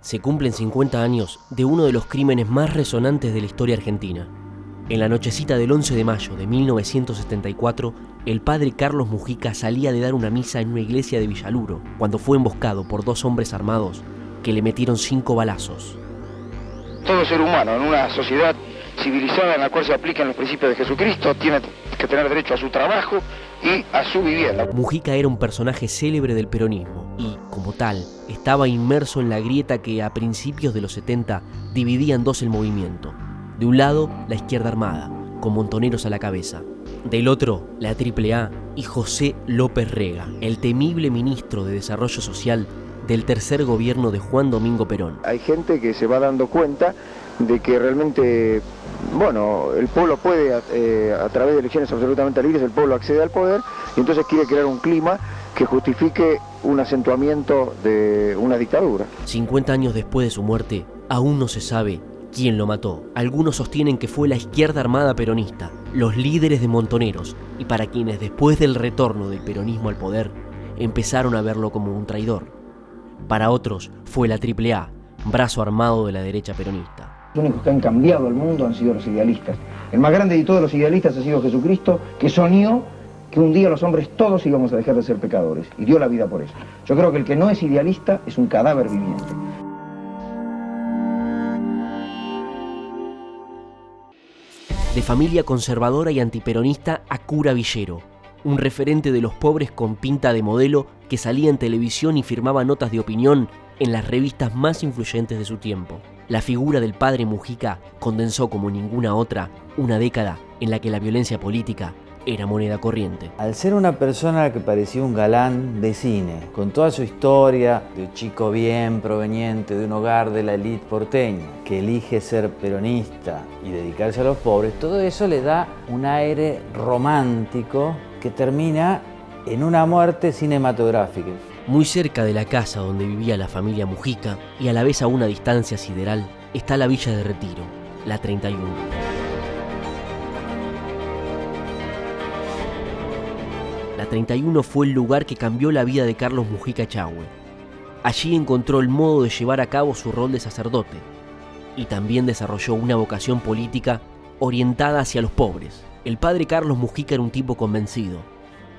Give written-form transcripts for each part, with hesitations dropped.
se cumplen 50 años de uno de los crímenes más resonantes de la historia argentina. En la nochecita del 11 de mayo de 1974, el padre Carlos Mujica salía de dar una misa en una iglesia de Villaluro, cuando fue emboscado por dos hombres armados que le metieron 5 balazos. Todo ser humano en una sociedad civilizada en la cual se aplican los principios de Jesucristo tiene que tener derecho a su trabajo y a su vivienda. Mujica era un personaje célebre del peronismo y, como tal, estaba inmerso en la grieta que a principios de los 70 dividía en dos el movimiento. De un lado, la izquierda armada, con Montoneros a la cabeza. Del otro, la AAA y José López Rega, el temible ministro de Desarrollo Social del tercer gobierno de Juan Domingo Perón. Hay gente que se va dando cuenta de que realmente, el pueblo puede, a través de elecciones absolutamente libres, el pueblo accede al poder y entonces quiere crear un clima que justifique un acentuamiento de una dictadura. 50 años después de su muerte, aún no se sabe quién lo mató. Algunos sostienen que fue la izquierda armada peronista, los líderes de Montoneros, y para quienes después del retorno del peronismo al poder, empezaron a verlo como un traidor. Para otros fue la AAA, brazo armado de la derecha peronista. Los únicos que han cambiado el mundo han sido los idealistas. El más grande de todos los idealistas ha sido Jesucristo, que soñó que un día los hombres todos íbamos a dejar de ser pecadores, y dio la vida por eso. Yo creo que el que no es idealista es un cadáver viviente. De familia conservadora y antiperonista a cura villero, un referente de los pobres con pinta de modelo que salía en televisión y firmaba notas de opinión en las revistas más influyentes de su tiempo. La figura del padre Mujica condensó como ninguna otra una década en la que la violencia política era moneda corriente. Al ser una persona que parecía un galán de cine, con toda su historia de un chico bien proveniente de un hogar de la élite porteña, que elige ser peronista y dedicarse a los pobres, todo eso le da un aire romántico que termina en una muerte cinematográfica. Muy cerca de la casa donde vivía la familia Mujica, y a la vez a una distancia sideral, está la Villa de Retiro, la 31. La 31 fue el lugar que cambió la vida de Carlos Mujica Echagüe. Allí encontró el modo de llevar a cabo su rol de sacerdote y también desarrolló una vocación política orientada hacia los pobres. El padre Carlos Mujica era un tipo convencido.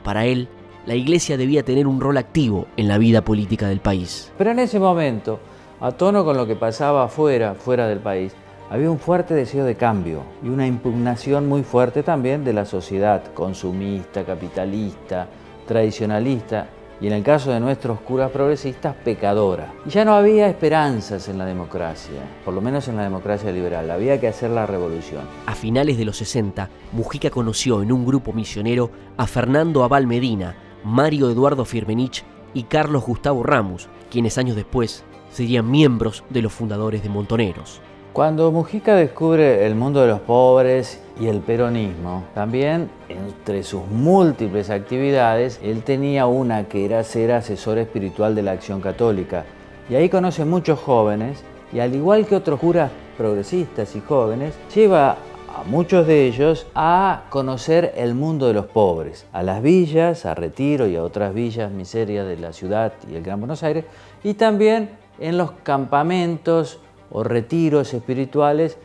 Para él, la iglesia debía tener un rol activo en la vida política del país. Pero en ese momento, a tono con lo que pasaba fuera del país, había un fuerte deseo de cambio y una impugnación muy fuerte también de la sociedad consumista, capitalista, tradicionalista y en el caso de nuestros curas progresistas, pecadora. Y ya no había esperanzas en la democracia, por lo menos en la democracia liberal, había que hacer la revolución. A finales de los 60, Mujica conoció en un grupo misionero a Fernando Abal Medina, Mario Eduardo Firmenich y Carlos Gustavo Ramos, quienes años después serían miembros de los fundadores de Montoneros. Cuando Mujica descubre el mundo de los pobres y el peronismo, también entre sus múltiples actividades, él tenía una que era ser asesor espiritual de la Acción Católica. Y ahí conoce muchos jóvenes y al igual que otros curas progresistas y jóvenes, lleva a muchos de ellos a conocer el mundo de los pobres, a las villas, a Retiro y a otras villas miserias de la ciudad y el Gran Buenos Aires, y también en los campamentos o retiros espirituales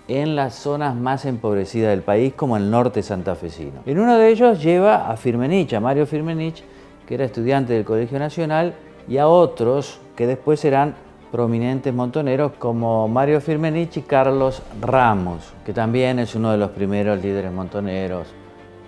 en las zonas más empobrecidas del país, como el norte santafesino. En uno de ellos lleva a Firmenich, a Mario Firmenich, que era estudiante del Colegio Nacional, y a otros que después serán prominentes montoneros como Mario Firmenich y Carlos Ramos, que también es uno de los primeros líderes montoneros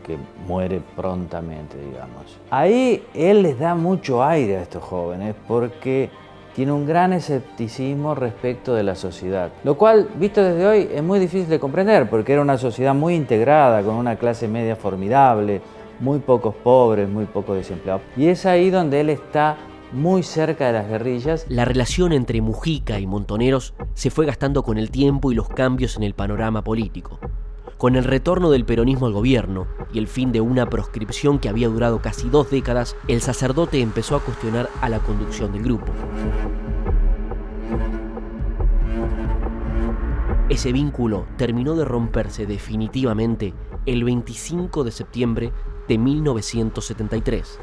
que muere prontamente, digamos. Ahí él les da mucho aire a estos jóvenes porque tiene un gran escepticismo respecto de la sociedad, lo cual, visto desde hoy, es muy difícil de comprender porque era una sociedad muy integrada, con una clase media formidable, muy pocos pobres, muy pocos desempleados. Y es ahí donde él está muy cerca de las guerrillas. La relación entre Mujica y Montoneros se fue gastando con el tiempo y los cambios en el panorama político. Con el retorno del peronismo al gobierno y el fin de una proscripción que había durado casi 2 décadas, el sacerdote empezó a cuestionar a la conducción del grupo. Ese vínculo terminó de romperse definitivamente el 25 de septiembre de 1973.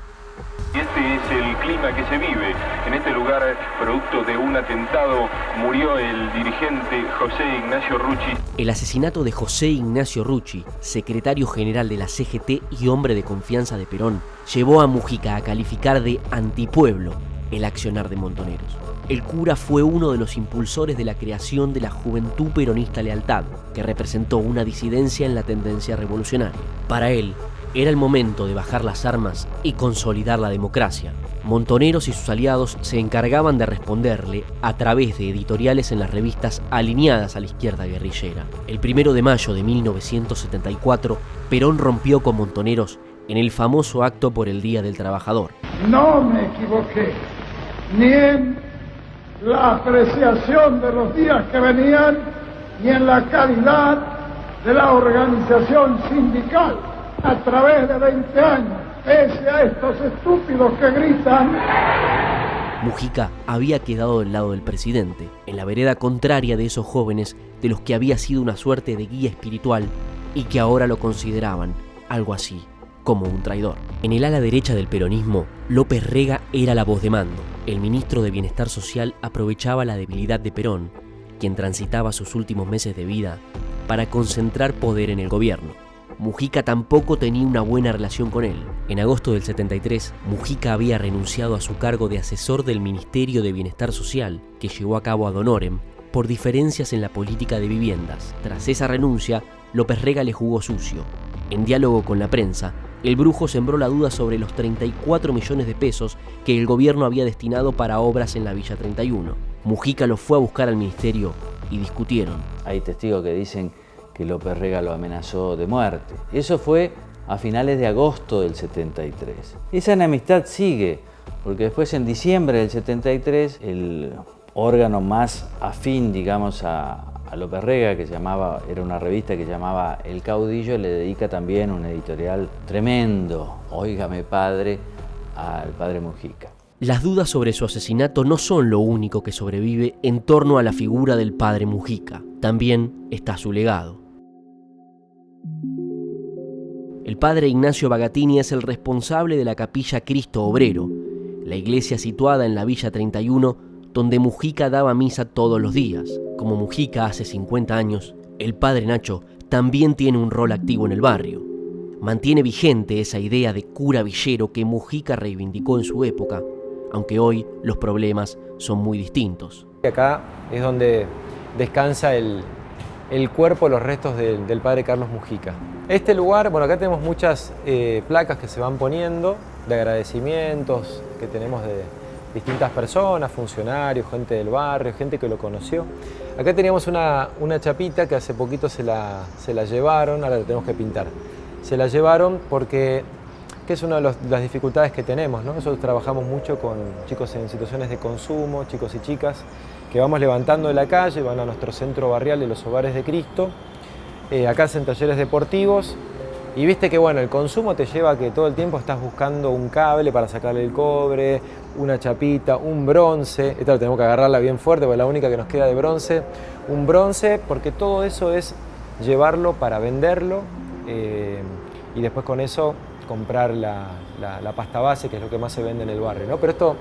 Este es el clima que se vive. En este lugar, producto de un atentado, murió el dirigente José Ignacio Rucci. El asesinato de José Ignacio Rucci, secretario general de la CGT y hombre de confianza de Perón, llevó a Mujica a calificar de antipueblo el accionar de Montoneros. El cura fue uno de los impulsores de la creación de la Juventud Peronista Lealtad, que representó una disidencia en la tendencia revolucionaria. Para él, era el momento de bajar las armas y consolidar la democracia. Montoneros y sus aliados se encargaban de responderle a través de editoriales en las revistas alineadas a la izquierda guerrillera. El 1 de mayo de 1974, Perón rompió con Montoneros en el famoso acto por el Día del Trabajador. No me equivoqué, ni en la apreciación de los días que venían, ni en la calidad de la organización sindical. A través de 20 años, pese a estos estúpidos que gritan. Mujica había quedado del lado del presidente, en la vereda contraria de esos jóvenes de los que había sido una suerte de guía espiritual y que ahora lo consideraban algo así como un traidor. En el ala derecha del peronismo, López Rega era la voz de mando. El ministro de Bienestar Social aprovechaba la debilidad de Perón, quien transitaba sus últimos meses de vida, para concentrar poder en el gobierno. Mujica tampoco tenía una buena relación con él. En agosto del 73, Mujica había renunciado a su cargo de asesor del Ministerio de Bienestar Social, que llevó a cabo ad honorem, por diferencias en la política de viviendas. Tras esa renuncia, López Rega le jugó sucio. En diálogo con la prensa, el brujo sembró la duda sobre los 34 millones de pesos que el gobierno había destinado para obras en la Villa 31. Mujica lo fue a buscar al ministerio y discutieron. Hay testigos que dicen que López Rega lo amenazó de muerte. Eso fue a finales de agosto del 73. Esa enemistad sigue, porque después en diciembre del 73, el órgano más afín, digamos, a López Rega, que era una revista que se llamaba El Caudillo, le dedica también un editorial tremendo, Óigame Padre, al padre Mujica. Las dudas sobre su asesinato no son lo único que sobrevive en torno a la figura del padre Mujica. También está su legado. El padre Ignacio Bagatini es el responsable de la capilla Cristo Obrero, la iglesia situada en la Villa 31, donde Mujica daba misa todos los días. Como Mujica hace 50 años, el padre Nacho también tiene un rol activo en el barrio. Mantiene vigente esa idea de cura villero que Mujica reivindicó en su época, aunque hoy los problemas son muy distintos. Acá es donde descansa el cuerpo, los restos del padre Carlos Mujica. Este lugar, bueno, acá tenemos muchas placas que se van poniendo de agradecimientos que tenemos de distintas personas, funcionarios, gente del barrio, gente que lo conoció. Acá teníamos una chapita que hace poquito se la llevaron, ahora la tenemos que pintar. Se la llevaron porque que es una de las dificultades que tenemos, ¿no? Nosotros trabajamos mucho con chicos en situaciones de consumo, chicos y chicas, que vamos levantando de la calle, van a nuestro centro barrial de los Hogares de Cristo, acá hacen talleres deportivos, y viste que bueno, el consumo te lleva a que todo el tiempo estás buscando un cable para sacarle el cobre, una chapita, un bronce, esta lo tenemos que agarrarla bien fuerte porque es la única que nos queda de bronce, un bronce, porque todo eso es llevarlo para venderlo, y después con eso comprar la pasta base, que es lo que más se vende en el barrio, ¿no? Pero esto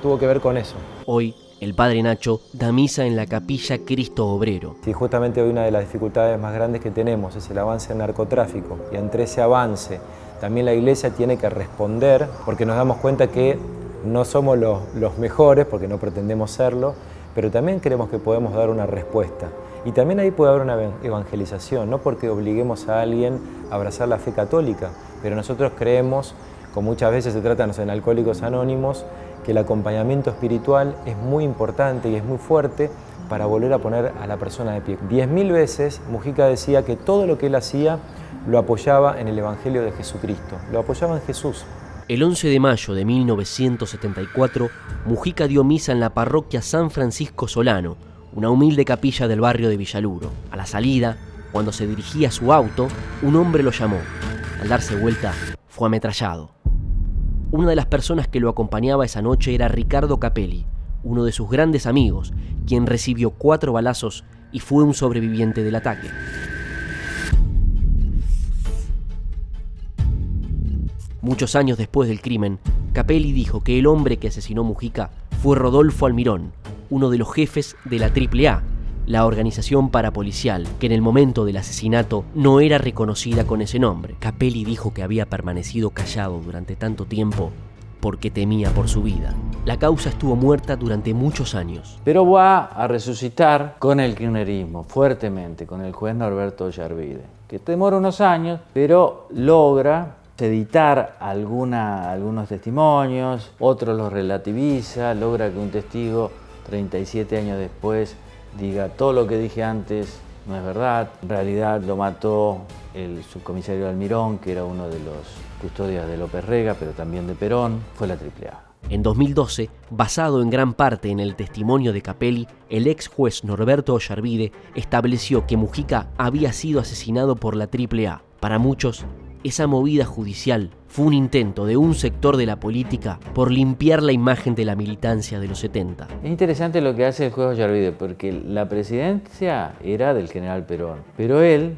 tuvo que ver con eso. Hoy, el padre Nacho da misa en la capilla Cristo Obrero. Sí, justamente hoy una de las dificultades más grandes que tenemos es el avance del narcotráfico, y ante ese avance también la iglesia tiene que responder, porque nos damos cuenta que no somos los mejores, porque no pretendemos serlo, pero también creemos que podemos dar una respuesta. Y también ahí puede haber una evangelización, no porque obliguemos a alguien a abrazar la fe católica, pero nosotros creemos, como muchas veces se trata en Alcohólicos Anónimos, que el acompañamiento espiritual es muy importante y es muy fuerte para volver a poner a la persona de pie. 10.000 veces Mujica decía que todo lo que él hacía lo apoyaba en el Evangelio de Jesucristo, lo apoyaba en Jesús. El 11 de mayo de 1974, Mujica dio misa en la parroquia San Francisco Solano, una humilde capilla del barrio de Villaluro. A la salida, cuando se dirigía a su auto, un hombre lo llamó. Al darse vuelta, fue ametrallado. Una de las personas que lo acompañaba esa noche era Ricardo Capelli, uno de sus grandes amigos, quien recibió 4 balazos y fue un sobreviviente del ataque. Muchos años después del crimen, Capelli dijo que el hombre que asesinó Mujica fue Rodolfo Almirón, uno de los jefes de la AAA, la organización parapolicial, que en el momento del asesinato no era reconocida con ese nombre. Capelli dijo que había permanecido callado durante tanto tiempo porque temía por su vida. La causa estuvo muerta durante muchos años. Pero va a resucitar con el kirchnerismo, fuertemente, con el juez Norberto Ollarvide, que demora unos años, pero logra editar algunos testimonios, otros los relativiza, logra que un testigo 37 años después diga todo lo que dije antes no es verdad. En realidad lo mató el subcomisario Almirón, que era uno de los custodios de López Rega, pero también de Perón. Fue la AAA. En 2012, basado en gran parte en el testimonio de Capelli, el ex juez Norberto Ollarvide estableció que Mujica había sido asesinado por la AAA. Para muchos, esa movida judicial fue un intento de un sector de la política por limpiar la imagen de la militancia de los 70. Es interesante lo que hace el juez Ollarvide, porque la presidencia era del general Perón, pero él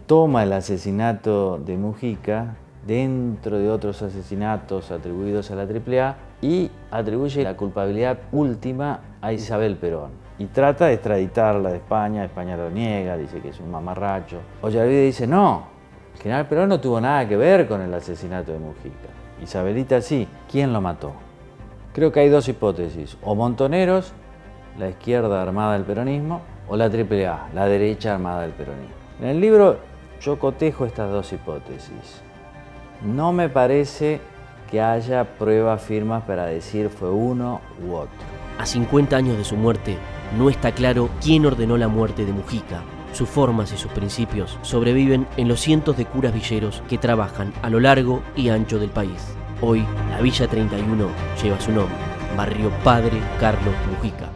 toma el asesinato de Mujica dentro de otros asesinatos atribuidos a la AAA y atribuye la culpabilidad última a Isabel Perón. Y trata de extraditarla de España. España lo niega, dice que es un mamarracho. Ollarvide dice, no, el general Perón no tuvo nada que ver con el asesinato de Mujica. Isabelita sí. ¿Quién lo mató? Creo que hay dos hipótesis. O Montoneros, la izquierda armada del peronismo, o la AAA, la derecha armada del peronismo. En el libro yo cotejo estas dos hipótesis. No me parece que haya pruebas firmes para decir fue uno u otro. A 50 años de su muerte, no está claro quién ordenó la muerte de Mujica. Sus formas y sus principios sobreviven en los cientos de curas villeros que trabajan a lo largo y ancho del país. Hoy, la Villa 31 lleva su nombre, Barrio Padre Carlos Mujica.